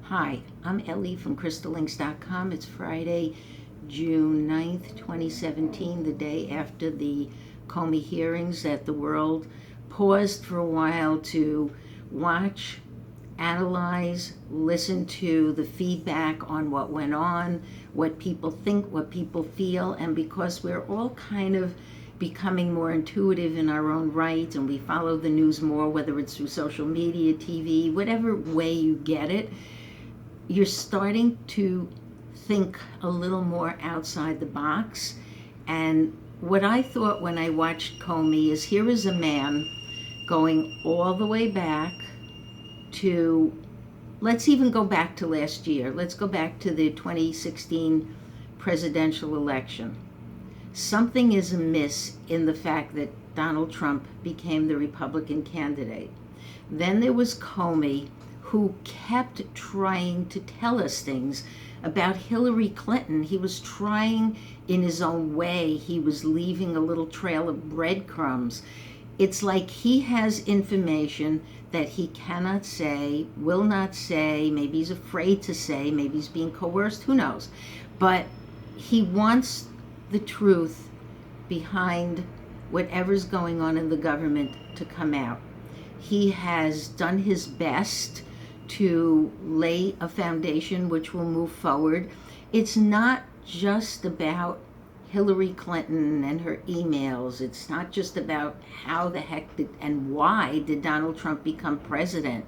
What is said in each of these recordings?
Hi, I'm Ellie from crystallinks.com. It's Friday, June 9th, 2017, the day after the Comey hearings that the world paused for a while to watch, analyze, listen to the feedback on what went on, what people think, what people feel, and because we're all kind of becoming more intuitive in our own right and we follow the news more, whether it's through social media, TV, whatever way you get it, you're starting to think a little more outside the box. And what I thought when I watched Comey is, here is a man going all the way back to, let's even go back to last year. Let's go back to the 2016 presidential election. Something is amiss in the fact that Donald Trump became the Republican candidate. Then there was Comey, who kept trying to tell us things about Hillary Clinton. He was trying in his own way. He was leaving a little trail of breadcrumbs. It's like he has information that he cannot say, will not say, maybe he's afraid to say, maybe he's being coerced, who knows. But he wants the truth behind whatever's going on in the government to come out. He has done his best to lay a foundation which will move forward. It's not just about Hillary Clinton and her emails. It's not just about how the heck and why did Donald Trump become president.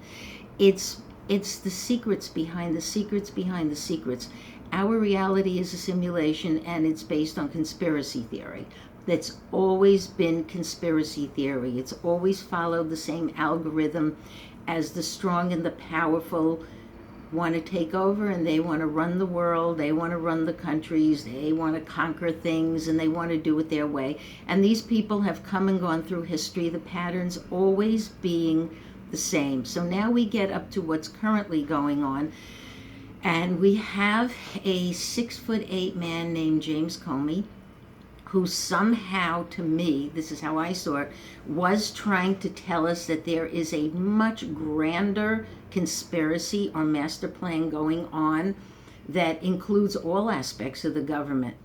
It's the secrets behind the secrets behind the secrets. Our reality is a simulation, and it's based on conspiracy theory. That's always been conspiracy theory. It's always followed the same algorithm as the strong and the powerful want to take over, and they want to run the world, they want to run the countries, they want to conquer things, and they want to do it their way. And these people have come and gone through history, the patterns always being the same. So now we get up to what's currently going on, and we have a 6'8" man named James Comey, who somehow, to me, this is how I saw it, was trying to tell us that there is a much grander conspiracy or master plan going on that includes all aspects of the government.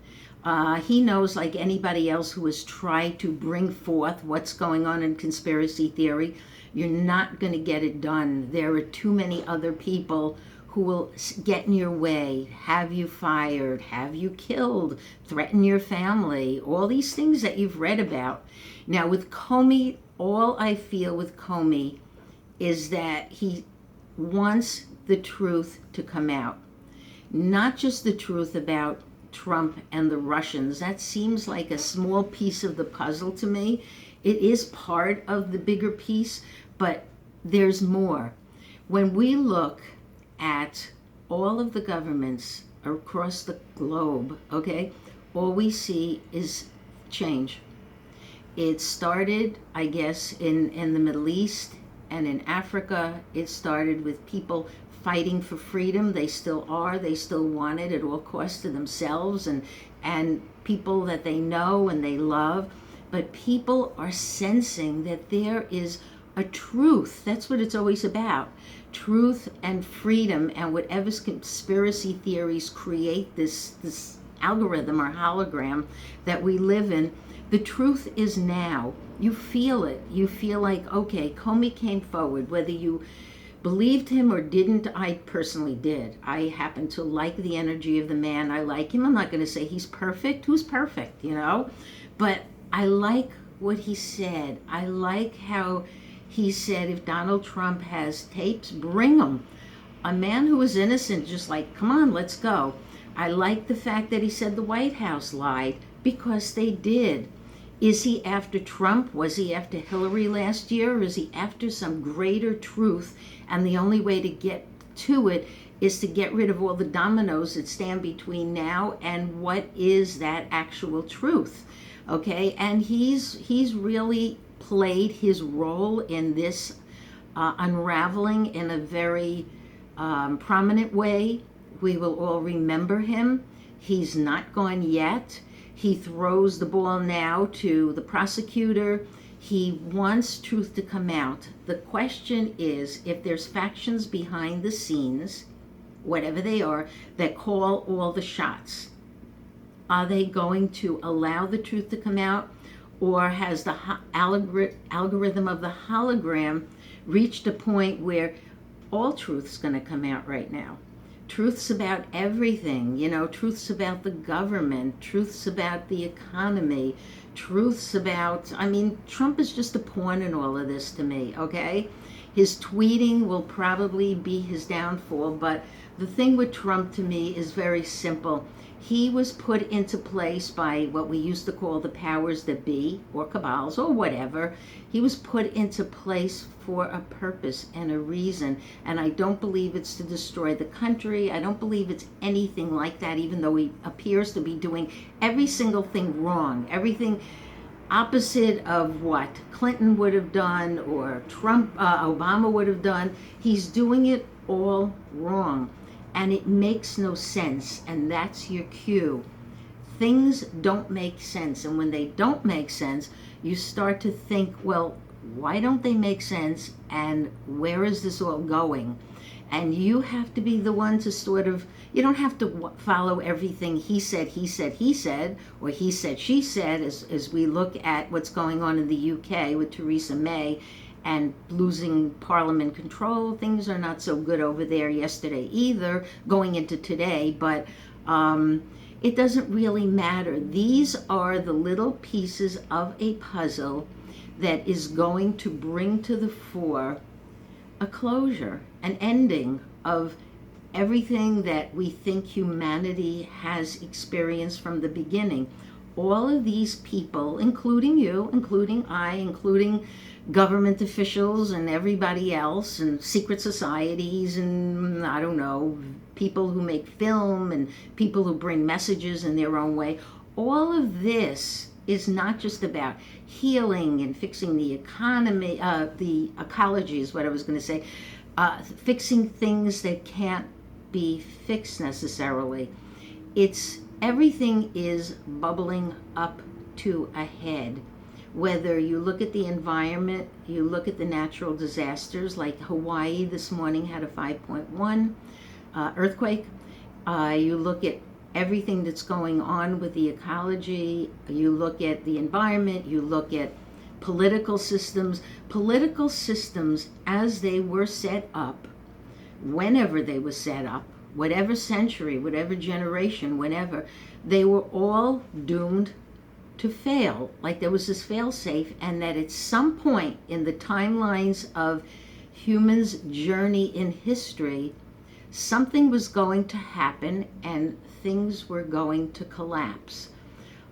He knows, like anybody else who has tried to bring forth what's going on in conspiracy theory, you're not going to get it done. There are too many other people who will get in your way, have you fired, have you killed, threaten your family, all these things that you've read about. Now with Comey, all I feel with Comey is that he wants the truth to come out. Not just the truth about Trump and the Russians. That seems like a small piece of the puzzle to me. It is part of the bigger piece, but there's more. When we look at all of the governments across the globe, okay, all we see is change. It started, I guess, in the Middle East and in Africa. It started with people fighting for freedom. They still are. They still want it at all costs to themselves and people that they know and they love. But people are sensing that there is a truth. That's what it's always about. Truth and freedom, and whatever conspiracy theories create this algorithm or hologram that we live in, the truth is now. You feel it. You feel like, okay, Comey came forward, whether you believed him or didn't. I personally did. I happen to like the energy of the man. I like him. I'm not going to say he's perfect. Who's perfect, you know? But I like what he said. I like how he said, if Donald Trump has tapes, bring them. A man who was innocent, just like, come on, let's go. I like the fact that he said the White House lied, because they did. Is he after Trump? Was he after Hillary last year? Or is he after some greater truth? And the only way to get to it is to get rid of all the dominoes that stand between now and what is that actual truth. Okay, and he's really played his role in this unraveling in a very prominent way. We will all remember him. He's not gone yet. He throws the ball now to the prosecutor. He wants truth to come out. The question is, if there's factions behind the scenes, whatever they are, that call all the shots. Are they going to allow the truth to come out, or has the algorithm of the hologram reached a point where all truth's going to come out right now? Truth's about everything, truth's about the government, truth's about the economy, truth's about, Trump is just a pawn in all of this to me, okay? His tweeting will probably be his downfall, but the thing with Trump to me is very simple. He was put into place by what we used to call the powers that be, or cabals, or whatever. He was put into place for a purpose and a reason, and I don't believe it's to destroy the country. I don't believe it's anything like that, even though he appears to be doing every single thing wrong, everything opposite of what Clinton would have done or Obama would have done. He's doing it all wrong. And it makes no sense, and that's your cue. Things don't make sense, and when they don't make sense, you start to think, well, why don't they make sense, and where is this all going? And you have to be the one to sort of, you don't have to follow everything he said, or he said, she said, as we look at what's going on in the UK with Theresa May, and losing parliament control. Things are not so good over there yesterday either, going into today, but it doesn't really matter. These are the little pieces of a puzzle that is going to bring to the fore a closure, an ending of everything that we think humanity has experienced from the beginning. All of these people, including you, including I, including government officials and everybody else, and secret societies, and I don't know, people who make film and people who bring messages in their own way. All of this is not just about healing and fixing the economy, the ecology is what I was going to say, fixing things that can't be fixed necessarily. Everything is bubbling up to a head. Whether you look at the environment, you look at the natural disasters, like Hawaii this morning had a 5.1 earthquake. You look at everything that's going on with the ecology. You look at the environment. You look at political systems. Political systems as they were set up, whenever they were set up, whatever century, whatever generation, whenever, they were all doomed to fail. Like there was this fail-safe, and that at some point in the timelines of humans' journey in history, something was going to happen and things were going to collapse.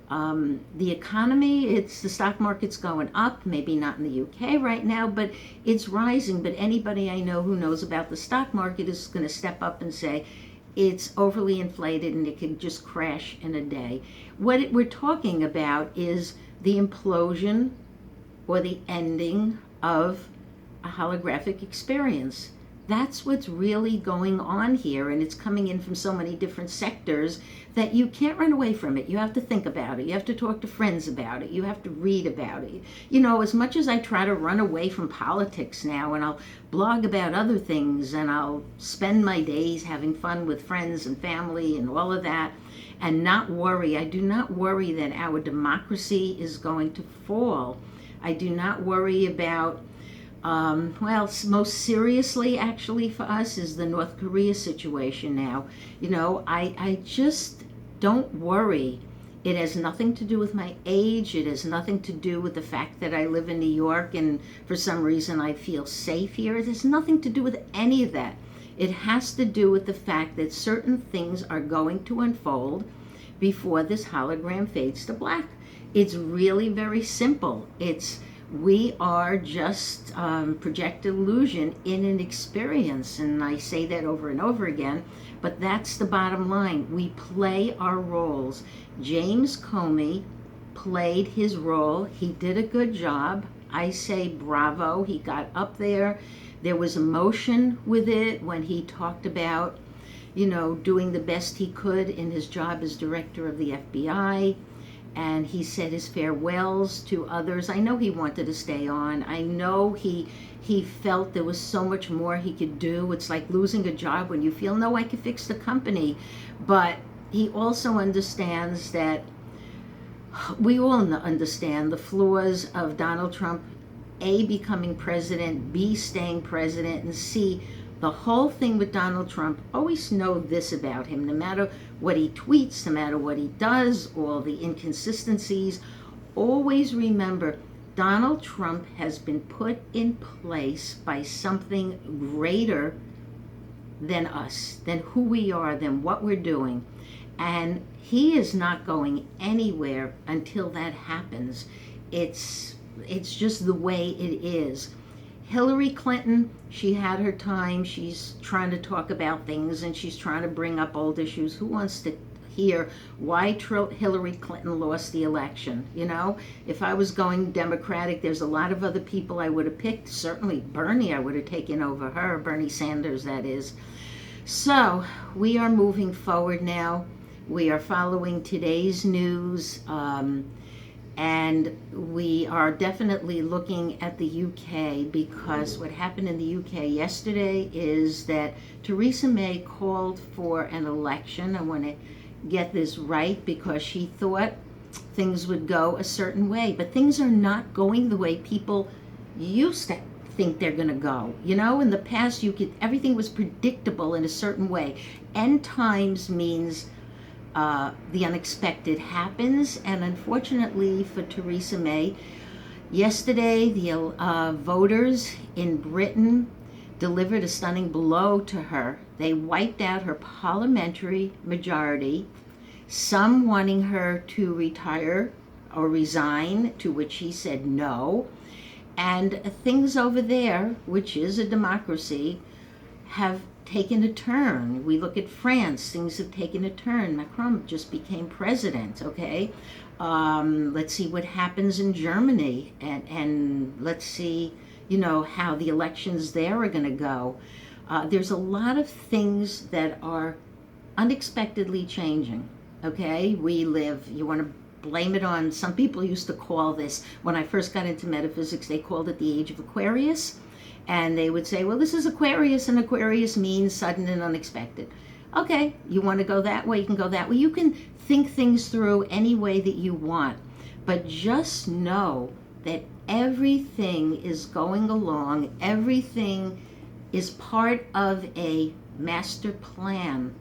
The economy, the stock market's going up, maybe not in the UK right now, but it's rising. But anybody I know who knows about the stock market is going to step up and say it's overly inflated and it can just crash in a day. What we're talking about is the implosion or the ending of a holographic experience. That's what's really going on here, and it's coming in from so many different sectors that you can't run away from it. You have to think about it. You have to talk to friends about it. You have to read about it. As much as I try to run away from politics now, and I'll blog about other things, and I'll spend my days having fun with friends and family and all of that, and not worry. I do not worry that our democracy is going to fall. I do not worry about most seriously, actually, for us is the North Korea situation now. I just don't worry. It has nothing to do with my age. It has nothing to do with the fact that I live in New York and for some reason I feel safe here. It has nothing to do with any of that. It has to do with the fact that certain things are going to unfold before this hologram fades to black. It's really very simple. We are just projected illusion in an experience, and I say that over and over again, but that's the bottom line. We play our roles. James Comey played his role. He did a good job. I say bravo. He got up there. There was emotion with it when he talked about, doing the best he could in his job as director of the FBI. and he said his farewells to others. I know he wanted to stay on. I know he felt there was so much more he could do. It's like losing a job when you feel, no, I can fix the company. But he also understands that we all understand the flaws of Donald Trump, A, becoming president, B, staying president, and C, the whole thing with Donald Trump. Always know this about him: no matter what he tweets, no matter what he does, all the inconsistencies, always remember Donald Trump has been put in place by something greater than us, than who we are, than what we're doing. And he is not going anywhere until that happens. It's just the way it is. Hillary Clinton, she had her time. She's trying to talk about things, and she's trying to bring up old issues. Who wants to hear why Hillary Clinton lost the election? You know, if I was going Democratic, there's a lot of other people I would have picked. Certainly Bernie, I would have taken over her. Bernie Sanders, that is. So we are moving forward now. We are following today's news, and we are definitely looking at the UK, because what happened in the UK yesterday is that Theresa May called for an election. I want to get this right, because she thought things would go a certain way, but things are not going the way people used to think they're going to go. You know, in the past, everything was predictable in a certain way. End times means the unexpected happens, and unfortunately for Theresa May, yesterday the voters in Britain delivered a stunning blow to her. They wiped out her parliamentary majority, some wanting her to retire or resign, to which she said no. And things over there, which is a democracy, have taken a turn. We look at France, things have taken a turn. Macron just became president, okay? Let's see what happens in Germany, and let's see, you know, how the elections there are going to go. There's a lot of things that are unexpectedly changing, okay? You want to blame it on, some people used to call this, when I first got into metaphysics, they called it the age of Aquarius. And they would say, well, this is Aquarius, and Aquarius means sudden and unexpected. Okay, you want to go that way, you can go that way. You can think things through any way that you want. But just know that everything is going along, everything is part of a master plan.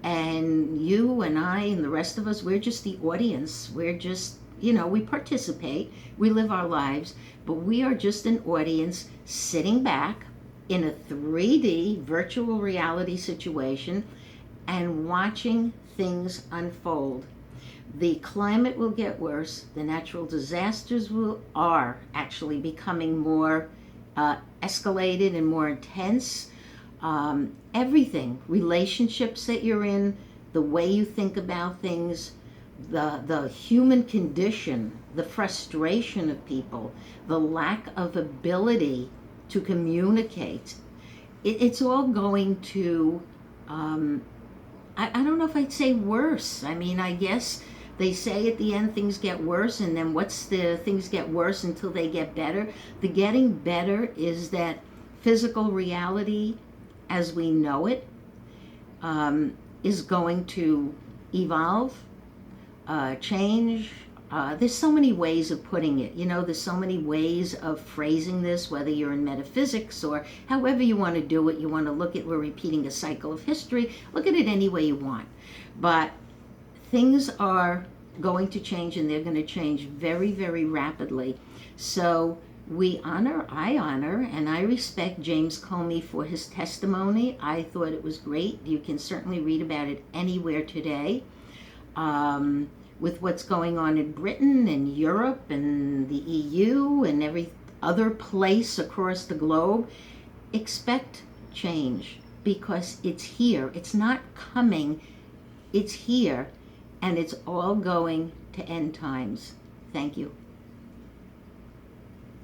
And you and I and the rest of us, we're just the audience. We're just, you know, we participate, we live our lives, but we are just an audience sitting back in a 3D virtual reality situation and watching things unfold. The climate will get worse. The natural disasters are actually becoming more escalated and more intense. Everything, relationships that you're in, the way you think about things, the human condition, the frustration of people, the lack of ability to communicate, it's all going to, I don't know if I'd say worse. I mean, I guess they say at the end things get worse, and then what's the things get worse until they get better? The getting better is that physical reality as we know it is going to evolve, change. There's so many ways of putting it. You know, there's so many ways of phrasing this, whether you're in metaphysics or however you want to do it. You want to look at, we're repeating a cycle of history. Look at it any way you want. But things are going to change, and they're going to change very, very rapidly. So I honor, and I respect James Comey for his testimony. I thought it was great. You can certainly read about it anywhere today. With what's going on in Britain and Europe and the EU and every other place across the globe, expect change, because it's here. It's not coming, it's here, and it's all going to end times. Thank you.